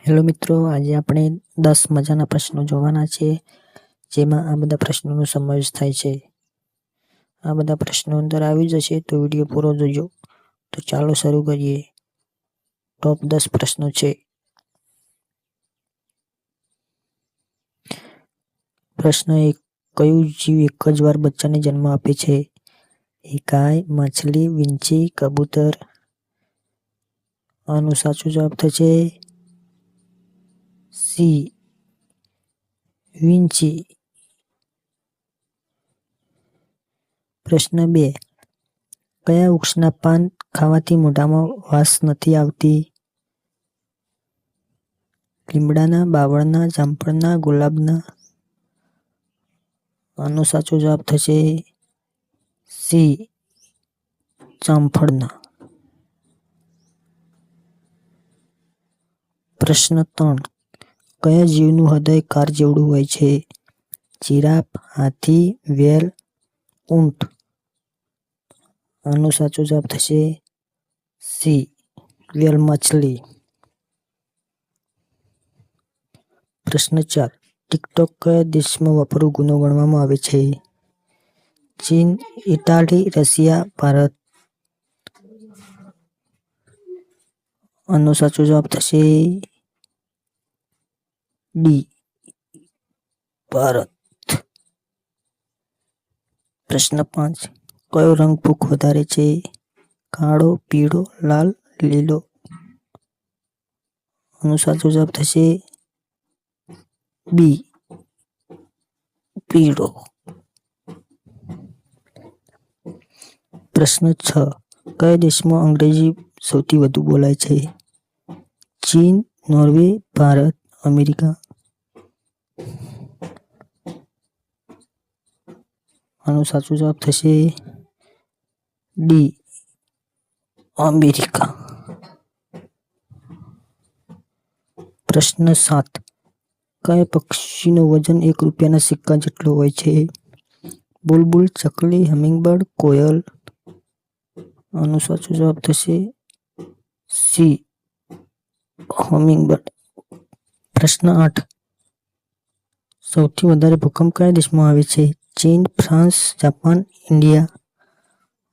Hello મિત્રો, આજે આપણે 10 મજાના પ્રશ્નો જોવાના છે, જેમાં આ બધા પ્રશ્નોનો સમાવેશ થાય છે. આ બધા પ્રશ્નો અંદર આવી જશે તો વિડીયો પૂરો જોજો. તો ચાલો શરૂ કરીએ. ટોપ 10 પ્રશ્નો છે. પ્રશ્ન 1. કયું જીવ એક જ વાર બચ્ચાને જન્મ આપે છે? ગાય, માછલી, વીંછી, કબૂતર. આનો સાચો જવાબ થશે સી, વીંછી. પ્રશ્ન 2. કયા વૃક્ષના પાન ખાવાથી મોઢામાં વાસ નથી આવતી? લીમડાના, બાવળના, જામફળના, ગુલાબના. આનો સાચો જવાબ થશે સી, જામફળના. પ્રશ્ન 3. કયા જીવનું હૃદય કાર જેવડું હોય છે? જીરાફ, હાથી, વેલ, ઊંટ. આનો સાચો જવાબ થશે સી, વેલ માછલી. પ્રશ્ન 4. ટિકટોક કયા દેશમાં વાપરવું ગુનો ગણવામાં આવે છે? ચીન, ઇટાલી, રશિયા, ભારત. આનો સાચો જવાબ થશે ડી, ભારત. પ્રશ્ન 5. કયો રંગ ભૂખ વધારે છે? કાળો, પીળો, લાલ, લીલો. આનો સાચો જવાબ થશે બી, પીળો. પ્રશ્ન 6. કયા દેશમાં અંગ્રેજી સૌથી વધુ બોલાય છે? ચીન, નોર્વે, ભારત, અમેરિકા. આનો સાચો જવાબ થશે ડી, અમેરિકા. પ્રશ્ન 7. કયા પક્ષીનું વજન 1 રૂપિયાના સિક્કા જેટલો હોય છે? બુલબુલ, ચકલી, હમિંગબર્ડ, કોયલ. આનો સાચો જવાબ થશે સી, હમિંગબર્ડ. પ્રશ્ન 8. સૌથી વધારે ભૂકંપ કયા દેશમાં આવે છે? ચીન, ફ્રાન્સ, જાપાન, ઇન્ડિયા.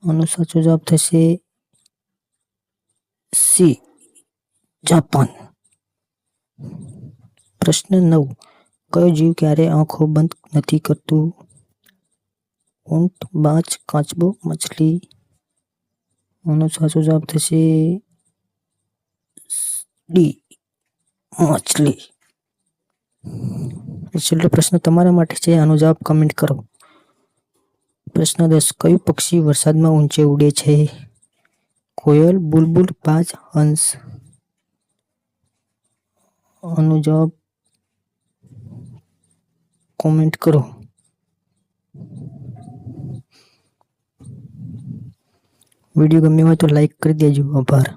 આનો સાચો જવાબ થશે સી, જાપાન. પ્રશ્ન 9. કયો જીવ ક્યારે આંખો બંધ નથી કરતું? ઊંટ, બાજ, કાચબો, મછલી. આનો સાચો જવાબ થશે ડી, માછલી. છેલ્લો પ્રશ્ન તમારા માટે છે, આનો જવાબ કમેન્ટ કરો. પ્રશ્ન 10. કયું પક્ષી વરસાદમાં ઊંચે ઉડે છે? કોયલ, બુલબુલ, બાજ, હંસ. આનો જવાબ કોમેન્ટ કરો. વિડીયો ગમ્યો હોય તો લાઈક કરી દેજો. આભાર.